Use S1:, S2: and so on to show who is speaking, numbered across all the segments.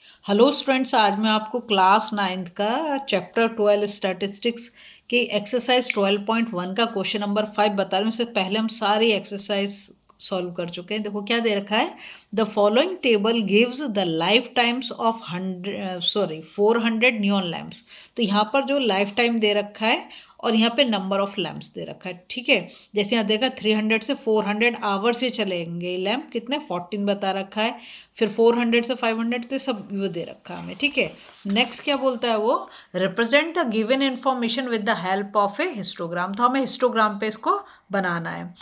S1: Hello students, आज मैं आपको क्लास 9th का चैप्टर 12 स्टैटिस्टिक्स के एक्सरसाइज 12.1 का क्वेश्चन नंबर 5 बता रही हूँ। इससे पहले हम सारी एक्सरसाइज सॉल्व कर चुके हैं। देखो क्या दे रखा है, the following table gives the life times of 400 neon lamps. तो यहाँ पर जो लाइफ टाइम दे रखा है और यहाँ पे नंबर ऑफ लैम्प्स दे रखा है, ठीक है। जैसे यहाँ देखा 300 से 400 आवर से चलेंगे ये लैम्प, कितने 14 बता रखा है। फिर 400 से 500 तो सब वो दे रखा है हमें, ठीक है। नेक्स्ट क्या बोलता है वो, represent the given information with the help of A histogram. तो हमें हिस्टोग्राम पे इसको बनाना है।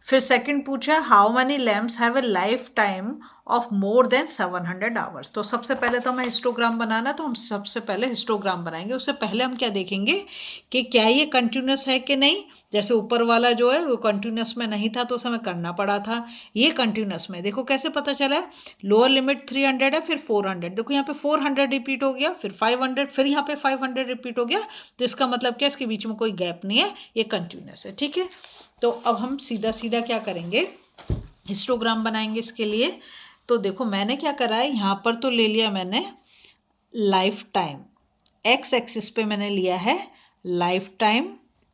S1: फिर सेकंड पूछा, how many lamps have a life time of more than 700 hours. तो सबसे पहले तो हमें हिस्टोग्राम बनाना, तो हम सबसे पहले हिस्टोग्राम बनाएंगे। उससे पहले हम क्या देखेंगे कि क्या ये कंटिन्यूस है कि नहीं। जैसे ऊपर वाला जो है वो कंटिन्यूस में नहीं था तो उसे हमें करना पड़ा था, ये कंटिन्यूस में। देखो कैसे पता चला है, लोअर लिमिट 300 है, फिर 400। देखो यहाँ पे 400 रिपीट हो गया, फिर 500, फिर यहाँ पे 500 रिपीट हो गया। तो इसका मतलब क्या, इसके बीच में कोई गैप नहीं है, ये कंटिन्यूस है, ठीक है। तो अब हम सीधा सीधा क्या करेंगे, हिस्टोग्राम बनाएंगे इसके लिए। तो देखो मैंने क्या करा है, यहाँ पर तो ले लिया मैंने लाइफ टाइम, एक्स एक्सिस पे मैंने लिया है लाइफ टाइम।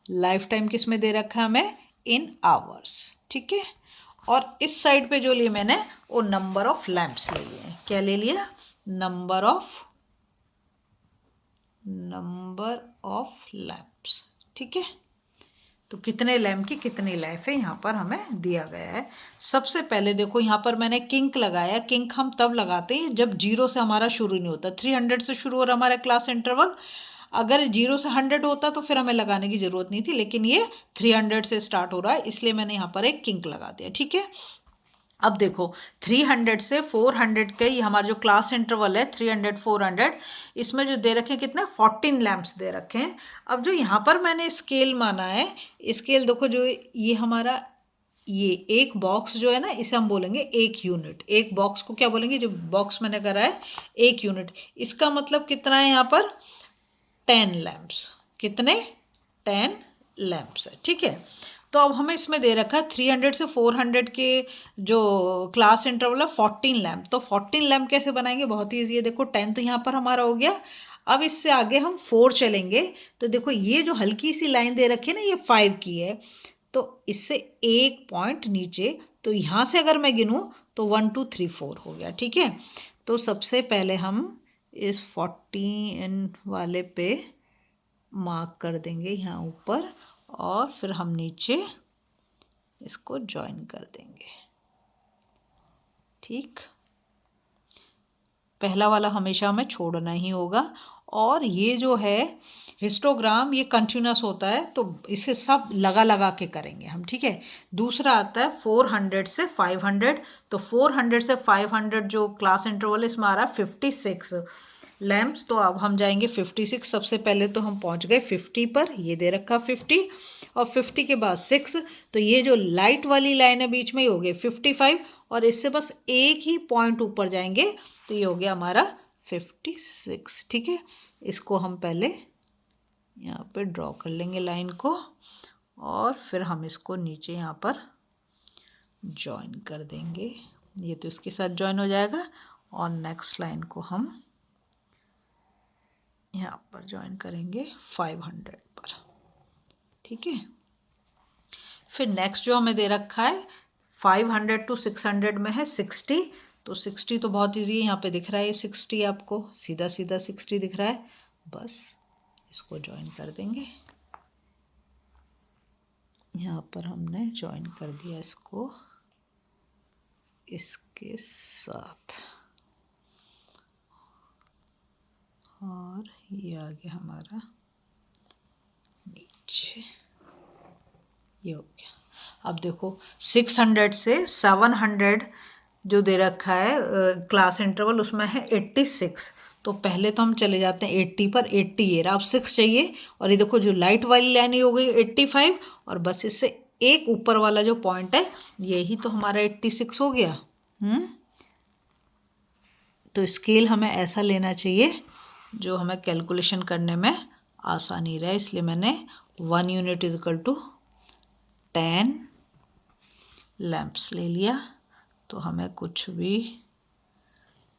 S1: लाइफ टाइम किस में दे रखा है हमें, इन आवर्स, ठीक है। और इस साइड पे जो लिए मैंने वो नंबर ऑफ लैम्प्स ले लिए। क्या ले लिया, नंबर ऑफ लैम्प्स, ठीक है। तो कितने लैम्प की कितनी लाइफ है यहाँ पर हमें दिया गया है। सबसे पहले देखो यहाँ पर मैंने किंक लगाया। किंक हम तब लगाते हैं जब 0 से हमारा शुरू नहीं होता। 300 से शुरू हो रहा हमारा क्लास इंटरवल, अगर 0 से 100 होता तो फिर हमें लगाने की ज़रूरत नहीं थी, लेकिन ये 300 से स्टार्ट हो रहा है, इसलिए मैंने यहाँ पर एक किंक लगा दिया, ठीक है। अब देखो 300 से 400 के ये हमारा जो क्लास इंटरवल है 300 400, इसमें जो दे रखे हैं कितने 14 लैम्प्स दे रखे हैं। अब जो यहाँ पर मैंने स्केल माना है, स्केल देखो जो ये हमारा ये एक बॉक्स जो है ना, इसे हम बोलेंगे एक यूनिट। एक बॉक्स को क्या बोलेंगे, जो बॉक्स मैंने करा है एक यूनिट। इसका मतलब कितना है यहाँ पर 10 लैम्प्स। कितने 10 लैम्प्स है, ठीक है। तो अब हमें इसमें दे रखा है 300 से 400 के जो क्लास इंटरवल है 14 लैम्प। तो 14 लैम्प कैसे बनाएंगे, बहुत ही ईजी है। देखो 10 तो यहाँ पर हमारा हो गया। अब इससे आगे हम 4 चलेंगे तो देखो ये जो हल्की सी लाइन दे रखी है ना, ये 5 की है। तो इससे एक पॉइंट नीचे, तो यहाँ से अगर मैं गिनूँ तो 1 2 3 4 हो गया, ठीक है। तो सबसे पहले हम इस 14 वाले पे मार्क कर देंगे यहाँ ऊपर, और फिर हम नीचे इसको ज्वाइन कर देंगे, ठीक। पहला वाला हमेशा हमें छोड़ना ही होगा। और ये जो है हिस्टोग्राम, ये कंटिन्यूस होता है तो इसे सब लगा लगा के करेंगे हम, ठीक है। दूसरा आता है 400 से 500। तो 400 से 500 जो क्लास इंटरवल है इसमें आ रहा है 56 लैम्प्स। तो अब हम जाएंगे 56। सबसे पहले तो हम पहुंच गए 50 पर, ये दे रखा 50, और 50 के बाद 6। तो ये जो लाइट वाली लाइन है बीच में, ये हो गए 55, और इससे बस एक ही पॉइंट ऊपर जाएंगे तो ये हो गया हमारा 56, ठीक है। इसको हम पहले यहाँ पे ड्रॉ कर लेंगे लाइन को, और फिर हम इसको नीचे यहाँ पर जॉइन कर देंगे। ये तो इसके साथ जॉइन हो जाएगा, और नेक्स्ट लाइन को हम यहाँ पर जॉइन करेंगे 500 पर, ठीक है। फिर नेक्स्ट जो हमें दे रखा है 500 टू 600 में है 60। तो 60 तो बहुत ईजी है, यहाँ पे दिख रहा है ये 60, आपको सीधा सीधा 60 दिख रहा है। बस इसको ज्वाइन कर देंगे, यहाँ पर हमने ज्वाइन कर दिया इसको इसके साथ, और ये आ गया हमारा नीचे, ये हो गया। अब देखो 600 से 700 जो दे रखा है क्लास इंटरवल, उसमें है 86। तो पहले तो हम चले जाते हैं 80 पर, 80 ये रहा। अब 6 चाहिए, और ये देखो जो लाइट वाली लाइन हो गई 85, और बस इससे एक ऊपर वाला जो पॉइंट है यही तो हमारा 86 हो गया। तो स्केल हमें ऐसा लेना चाहिए जो हमें कैलकुलेशन करने में आसानी रहे, इसलिए मैंने 1 unit is equal to 10 lamps ले लिया। तो हमें कुछ भी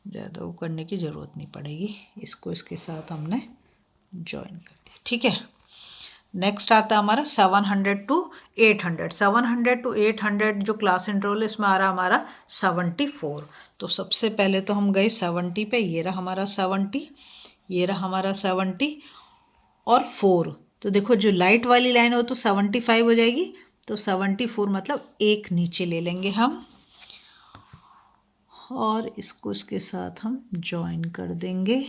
S1: ज़्यादा वो करने की ज़रूरत नहीं पड़ेगी। इसको इसके साथ हमने ज्वाइन कर दिया, ठीक है। नेक्स्ट आता है हमारा 700 टू 800। 700 टू 800 जो क्लास इंटरवल है इसमें आ रहा हमारा 74। तो सबसे पहले तो हम गए 70 पे, ये रहा हमारा 70, ये रहा हमारा 70 और 4। तो देखो जो लाइट वाली लाइन है वो तो 75 हो जाएगी, तो 74 मतलब एक नीचे ले लेंगे हम और इसको इसके साथ हम ज्वाइन कर देंगे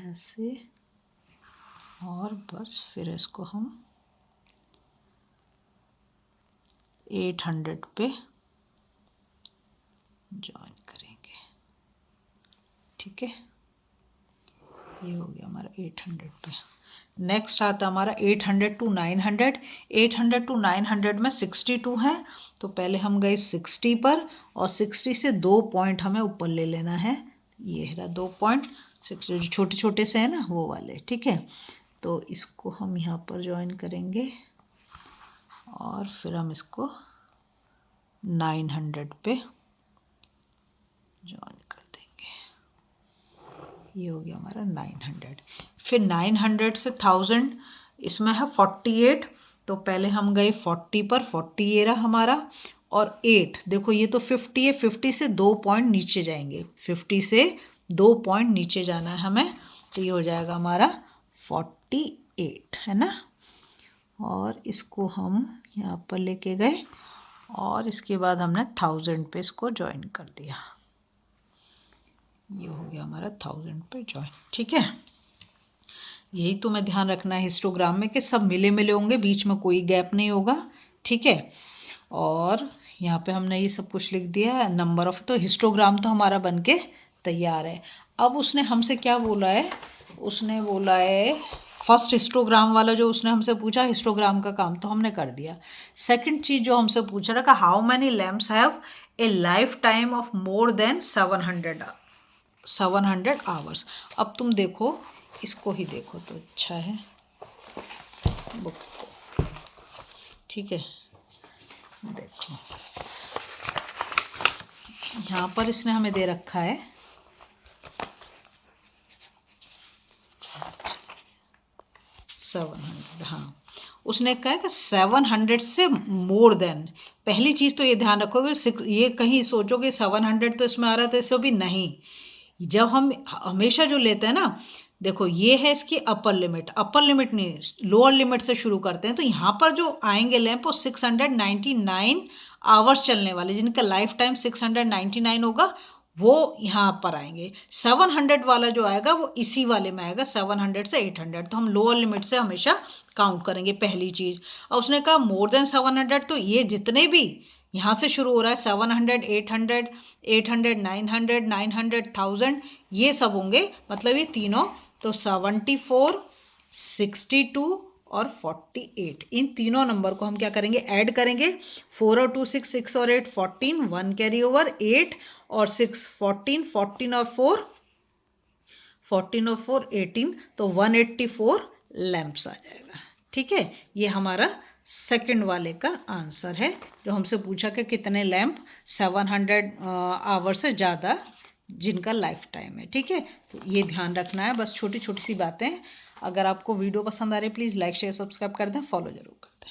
S1: ऐसे, और बस फिर इसको हम 800 पे ज्वाइन करेंगे, ठीक है। ये हो गया हमारा 800 पे। नेक्स्ट आता हमारा 800 टू 900। 800 टू 900 में 62 है, तो पहले हम गए 60 पर और 60 से 2 पॉइंट हमें ऊपर ले लेना है। ये रहा 2 पॉइंट, 60 जो छोटे छोटे से है ना वो वाले, ठीक है। तो इसको हम यहाँ पर ज्वाइन करेंगे और फिर हम इसको 900 पे ज्वाइन कर देंगे। ये हो गया हमारा 900। फिर 900 से 1000 इसमें है 48, तो पहले हम गए 40 पर, 40 ये रहा हमारा, और 8 देखो ये तो 50 है, 50 से 2 पॉइंट नीचे जाएंगे, 50 से 2 पॉइंट नीचे जाना है हमें, तो ये हो जाएगा हमारा 48, है ना। और इसको हम यहाँ पर लेके गए और इसके बाद हमने 1000 पे इसको ज्वाइन कर दिया। ये हो गया हमारा 1000 पे ज्वाइन, ठीक है। यही तो मैं ध्यान रखना है हिस्टोग्राम में कि सब मिले मिले होंगे, बीच में कोई गैप नहीं होगा, ठीक है। और यहाँ पे हमने ये सब कुछ लिख दिया नंबर ऑफ, तो हिस्टोग्राम तो हमारा बनके तैयार है। अब उसने हमसे क्या बोला है, उसने बोला है फर्स्ट हिस्टोग्राम वाला जो उसने हमसे पूछा, हिस्टोग्राम का काम तो हमने कर दिया। सेकंड चीज़ जो हमसे पूछ रहा था, how many lamps have a life time of more than 700 hours. अब तुम देखो, इसको ही देखो तो अच्छा है बुक को, ठीक है। देखो यहाँ पर इसने हमें दे रखा है 700, हाँ उसने कहा कि 700 से मोर देन। पहली चीज़ तो ये ध्यान रखोगे, ये कहीं सोचोगे 700 तो इसमें आ रहा है, तो इससे भी नहीं। जब हम हमेशा जो लेते हैं ना, देखो ये है इसकी अपर लिमिट, अपर लिमिट नहीं लोअर लिमिट से शुरू करते हैं, तो यहाँ पर जो आएंगे लैंप वो 699 आवर्स चलने वाले, जिनका लाइफ टाइम 699 होगा, वो यहाँ पर आएंगे। 700 वाला जो आएगा वो इसी वाले में आएगा, 700 से 800, तो हम लोअर लिमिट से हमेशा काउंट करेंगे, पहली चीज़। और उसने कहा मोर देन 700, तो ये जितने भी यहाँ से शुरू हो रहा है 700, 800, 800, 900, 900, 1000, ये सब होंगे, मतलब ये तीनों। तो 74, 62 और 48, इन तीनों नंबर को हम क्या करेंगे, ऐड करेंगे। 4 और 2 6, 6 और 8 14, 1 कैरी ओवर, 8 और 6 14, 14 और 4 14 और 4 18, तो 184 लैंप्स आ जाएगा, ठीक है। ये हमारा सेकंड वाले का आंसर है, जो हमसे पूछा कि कितने लैंप 700 आवर से ज़्यादा जिनका लाइफ टाइम है, ठीक है। तो ये ध्यान रखना है, बस छोटी छोटी सी बातें। अगर आपको वीडियो पसंद आ रही है प्लीज़ लाइक शेयर सब्सक्राइब कर दें, फॉलो जरूर कर दें।